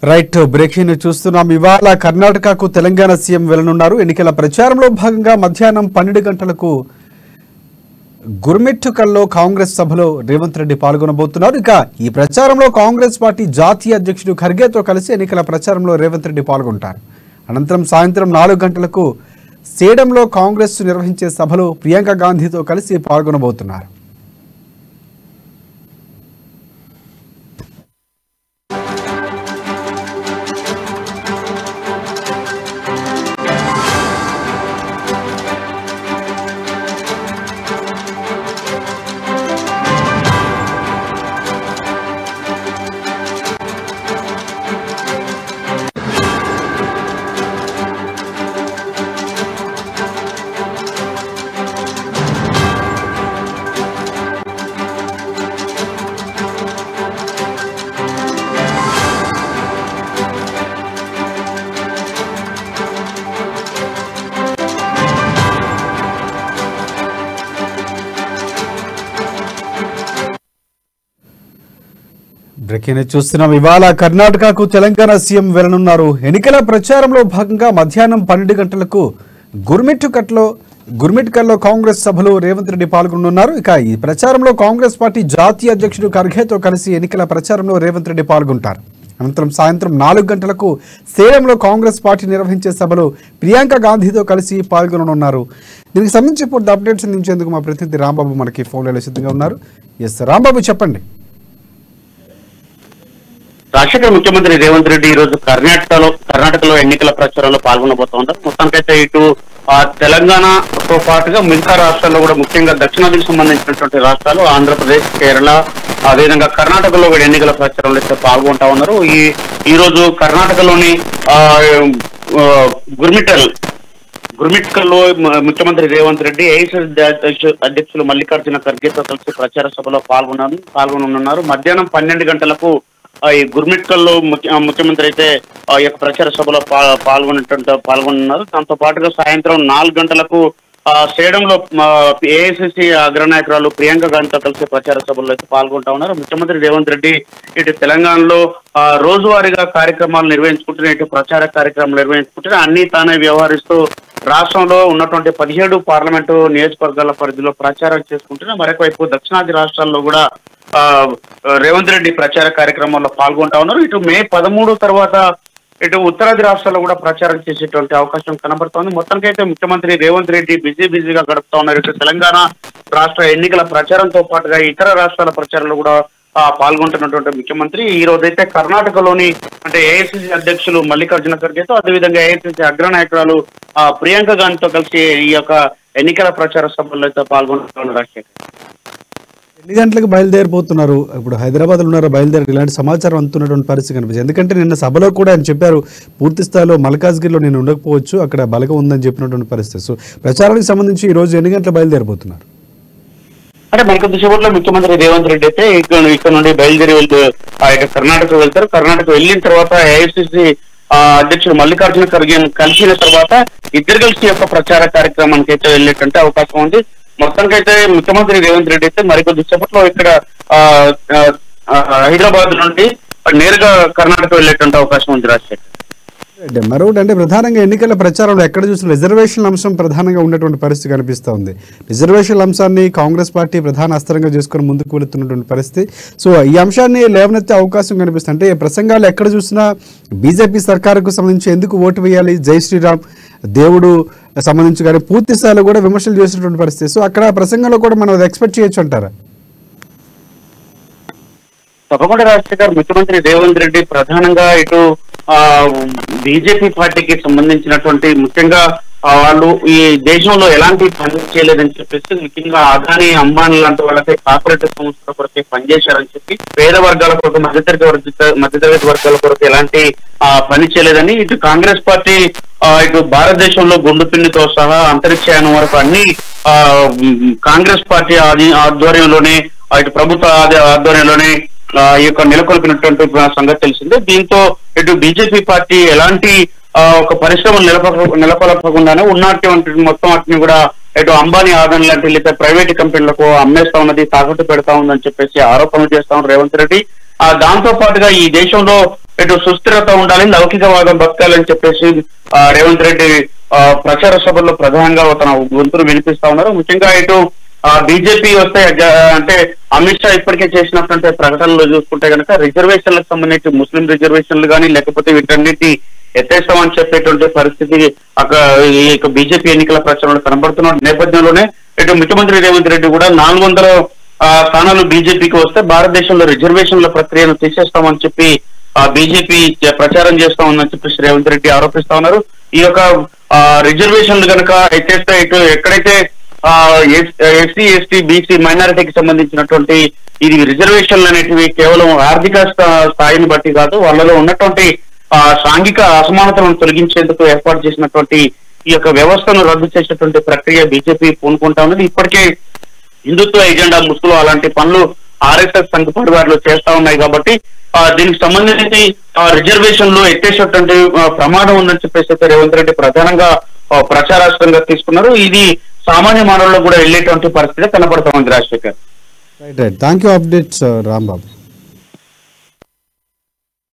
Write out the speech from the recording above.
Right breaking చూస్తున్నాం. ఇవాళ కర్ణాటకకు తెలంగాణ సీఎం వెళ్లనున్నారు. ఎన్నికల ప్రచారంలో భాగంగా మధ్యాహ్నం 12 గంటలకు గుర్మిట్టుకల్లో కాంగ్రెస్ సభలో రేవంత్ రెడ్డి పాల్గొనబోతున్నారు. ఇక ఈ ప్రచారంలో కాంగ్రెస్ పార్టీ జాతీయ అధ్యక్షుడు ఖర్గేతో కలిసి ఎన్నికల ప్రచారంలో రేవంత్ రెడ్డి పాల్గొంటారు. అనంతరం సాయంత్రం 4 గంటలకు సేడంలో కాంగ్రెస్ నిర్వహించే సభలో ప్రియాంక గాంధీతో కలిసి పాల్గొనబోతున్నారు. బ్రేకింగ్ చూస్తున్నాం. ఇవాళ కర్ణాటకకు తెలంగాణ సీఎం వెళ్లనున్నారు. ఎన్నికల ప్రచారంలో భాగంగా మధ్యాహ్నం 12 గంటలకు గుర్మిట్కల్లో కాంగ్రెస్ సభలో రేవంత్ రెడ్డి పాల్గొనున్నారు. ఇక ఈ ప్రచారంలో కాంగ్రెస్ పార్టీ జాతీయ అధ్యక్షుడు ఖర్గేతో కలిసి ఎన్నికల ప్రచారంలో రేవంత్ రెడ్డి పాల్గొంటారు. అనంతరం సాయంత్రం 4 గంటలకు సేలంలో కాంగ్రెస్ పార్టీ నిర్వహించే సభలో ప్రియాంక గాంధీతో కలిసి పాల్గొననున్నారు. దీనికి సంబంధించి పూర్తి అప్డేట్స్ అందించేందుకు మా ప్రతినిధి రాంబాబు మనకి ఫోన్లో సిద్ధంగా ఉన్నారు. ఎస్ రాంబాబు, చెప్పండి. రాష్ట్ర ముఖ్యమంత్రి రేవంత్ రెడ్డి ఈ రోజు కర్ణాటకలో ఎన్నికల ప్రచారంలో పాల్గొనబోతున్నారు. మొత్తానికైతే ఇటు తెలంగాణతో పాటుగా మిగతా రాష్ట్రాల్లో కూడా ముఖ్యంగా దక్షిణాదికి సంబంధించినటువంటి రాష్ట్రాలు ఆంధ్రప్రదేశ్, కేరళ, అదేవిధంగా కర్ణాటకలో కూడా ఎన్నికల ప్రచారంలో అయితే పాల్గొంటా ఉన్నారు. ఈ రోజు కర్ణాటకలోని గుర్మిట్కల్లో ముఖ్యమంత్రి రేవంత్ రెడ్డి ఏఐసిసి అధ్యక్షులు మల్లికార్జున ఖర్గేతో కలిసి ప్రచార సభలో పాల్గొననున్నారు. మధ్యాహ్నం 12 గంటలకు ఈ గుర్మిట్కల్లో ముఖ్యమంత్రి అయితే ఈ యొక్క ప్రచార సభలో పాల్గొనున్నారు. దాంతో పాటుగా సాయంత్రం 4 గంటలకు సేడంలో ఏఐసిసి అగ్రనాయకురాలు ప్రియాంక గాంధీతో కలిసి ప్రచార సభలో అయితే పాల్గొంటా ఉన్నారు. ముఖ్యమంత్రి రేవంత్ రెడ్డి ఇటు తెలంగాణలో రోజువారీగా కార్యక్రమాలు నిర్వహించుకుంటున్న, ఇటు ప్రచార కార్యక్రమాలు నిర్వహించుకుంటున్న, అన్ని తానే వ్యవహరిస్తూ రాష్ట్రంలో ఉన్నటువంటి 17 పార్లమెంటు నియోజకవర్గాల పరిధిలో ప్రచారం చేసుకుంటున్న, మరొక వైపు దక్షిణాది రాష్ట్రాల్లో కూడా రేవంత్ రెడ్డి ప్రచార కార్యక్రమాల్లో పాల్గొంటా ఉన్నారు. ఇటు మే 13 తర్వాత ఇటు ఉత్తరాది రాష్ట్రాల్లో కూడా ప్రచారం చేసేటువంటి అవకాశం కనబడుతోంది. మొత్తానికైతే ముఖ్యమంత్రి రేవంత్ రెడ్డి బిజీగా గడుపుతా ఉన్నారు. ఇటు తెలంగాణ రాష్ట్ర ఎన్నికల ప్రచారంతో పాటుగా ఇతర రాష్ట్రాల ప్రచారంలో కూడా పాల్గొంటున్నటువంటి ముఖ్యమంత్రి ఈ రోజైతే కర్ణాటకలోని అంటే ఏఐసిసి అధ్యక్షులు మల్లికార్జున ఖర్గేతో, అదేవిధంగా ఏఐసిసి అగ్రనాయకురాలు ప్రియాంక గాంధీతో కలిసి ఈ యొక్క ఎన్నికల ప్రచార సభల్లో అయితే పాల్గొంటున్నారు. రాజశేఖర్, ఎన్ని గంటలకు బయలుదేరిపోతున్నారు? ఇప్పుడు హైదరాబాద్ లో ఉన్నారా? బయలుదేరి ఇలాంటి సమాచారం అందుతున్నటువంటి పరిస్థితి కనిపిస్తుంది. ఎందుకంటే నిన్న సభలో కూడా ఆయన చెప్పారు, పూర్తి స్థాయిలో మల్కాజ్గిరిలో నేను ఉండకపోవచ్చు, అక్కడ బలగం ఉందని చెప్పినటువంటి పరిస్థితి. సో ప్రచారానికి సంబంధించి ఈ రోజు ఎన్ని గంటలు బయలుదేరిపోతున్నారు? అంటే మనకు దిశలో ముఖ్యమంత్రి రేవంత్ రెడ్డి అయితే ఇక్కడ నుండి బయలుదేరి కర్ణాటక వెళ్తారు. కర్ణాటక వెళ్ళిన తర్వాత ఏఐసిసి అధ్యక్షుడు మల్లికార్జున ఖర్గేను కలిసిన తర్వాత ఇద్దరు కలిసి యొక్క ప్రచార కార్యక్రమానికి అయితే వెళ్ళేటువంటి అవకాశం ఉంది. మొత్తానికైతే ముఖ్యమంత్రి రేవంత్ రెడ్డి అయితే మరికొద్ది సేపట్లో ఇక్కడ హైదరాబాద్ నుండి నేరుగా కర్ణాటక వెళ్ళేటువంటి అవకాశం ఉంది. రాజశేఖర్, మరొకటి అంటే ప్రధానంగా ఎన్నికల ప్రచారంలో ఎక్కడ చూసిన రిజర్వేషన్ అంశం ప్రధానంగా ఉన్నటువంటి పరిస్థితి కనిపిస్తూ ఉంది. రిజర్వేషన్ అంశాన్ని కాంగ్రెస్ పార్టీ ప్రధాన అస్త్రంగా చేసుకుని ముందుకు వెళుతున్నటువంటి పరిస్థితి. సో ఈ అంశాన్ని లేవనెత్తే అవకాశం కనిపిస్తుంది. అంటే ప్రసంగాలు ఎక్కడ చూసినా బీజేపీ సర్కారుకు సంబంధించి ఎందుకు ఓటు వేయాలి, జై శ్రీరామ్, దేవుడు సంబంధించి కానీ పూర్తి స్థాయిలో కూడా విమర్శలు చేసినటువంటి పరిస్థితి. సో అక్కడ ప్రసంగంలో కూడా మనం ఎక్స్పెక్ట్ చేయొచ్చు అంటారా? తప్పకుండా రాజశేఖర్, ముఖ్యమంత్రి రేవంత్ రెడ్డి ప్రధానంగా ఇటు బీజేపీ పార్టీకి సంబంధించినటువంటి ముఖ్యంగా వాళ్ళు ఈ దేశంలో ఎలాంటి పని చేయలేదని చెప్పేసి, ముఖ్యంగా అదానీ, అంబానీ లాంటి వాళ్ళకి కార్పొరేట్ సంస్థల కొరకే పనిచేశారని చెప్పి, పేద వర్గాల కొరకు, మధ్యతరగతి వర్గాల కొరకు ఎలాంటి పని చేయలేదని, ఇటు కాంగ్రెస్ పార్టీ ఇటు భారతదేశంలో గుండు పిండితో సహా అంతరిక్షయానం వరకు అన్ని కాంగ్రెస్ పార్టీ ఆధ్వర్యంలోనే, ఇటు ప్రభుత్వ ఆధ్వర్యంలోనే ఈ యొక్క నెలకొల్పినటువంటి సంగతి తెలిసిందే. దీంతో ఇటు బీజేపీ పార్టీ ఎలాంటి ఒక పరిశ్రమలు నెలకొల్పకుండానే ఉన్నటువంటి మొత్తం వాటిని కూడా ఇటు అంబానీ ఆదాని లాంటి లేకపోతే ప్రైవేట్ కంపెనీలకు అమ్మేస్తా ఉన్నది, తాకట్టు పెడతా ఉందని చెప్పేసి ఆరోపణలు చేస్తా ఉన్నారు రేవంత్ రెడ్డి. దాంతో పాటుగా ఈ దేశంలో ఇటు సుస్థిరత ఉండాలి, లౌకికవాదం బతకాలని చెప్పేసి రేవంత్ రెడ్డి ప్రచార సభల్లో ప్రధానంగా తన గొంతును వినిపిస్తా ఉన్నారు. ముఖ్యంగా ఇటు బీజేపీ వస్తే అంటే అమిత్ షా ఇప్పటికే చేసినటువంటి ప్రకటనలు చూసుకుంటే కనుక రిజర్వేషన్లకు సంబంధించి ముస్లిం రిజర్వేషన్లు కానీ లేకపోతే వీటన్నిటి ఎత్తేస్తామని చెప్పేటువంటి పరిస్థితి అక్కడ ఈ యొక్క బీజేపీ ఎన్నికల ప్రచారంలో కనబడుతున్న నేపథ్యంలోనే ఇటు ముఖ్యమంత్రి రేవంత్ రెడ్డి కూడా 400 స్థానాలు బీజేపీకి వస్తే భారతదేశంలో రిజర్వేషన్ల ప్రక్రియను తీసేస్తామని చెప్పి బీజేపీ ప్రచారం చేస్తా ఉందని చెప్పి రేవంత్ రెడ్డి ఆరోపిస్తా ఉన్నారు. ఈ యొక్క రిజర్వేషన్లు కనుక ఎత్తేస్తే ఇటు ఎక్కడైతే ఎస్సీ ఎస్టీ బీసీ మైనారిటీకి సంబంధించినటువంటి ఇది రిజర్వేషన్లు అనేటివి కేవలం ఆర్థిక స్థాయిని బట్టి కాదు, వాళ్ళలో ఉన్నటువంటి సాంఘిక అసమానతలను తొలగించేందుకు ఏర్పాటు చేసినటువంటి ఈ యొక్క వ్యవస్థను రద్దు చేసేటువంటి ప్రక్రియ బీజేపీ పూనుకుంటా ఉన్నది. ఇప్పటికే హిందుత్వ ఎజెండా ముసుగులో అలాంటి పనులు ఆర్ఎస్ఎస్ సంఘ పరివారాలు చేస్తా ఉన్నాయి కాబట్టి దీనికి సంబంధించి రిజర్వేషన్లు ఎత్తేసేటువంటి ప్రమాదం ఉందని చెప్పేసి రేవంత్ రెడ్డి ప్రధానంగా ప్రచారాస్త్రంగా తీసుకున్నారు. ఇది సామాన్య మానవుల్లో కూడా వెళ్ళేటువంటి పరిస్థితి కనపడతా ఉంది. Rajasekhar, right. Thank you updates Rambabu.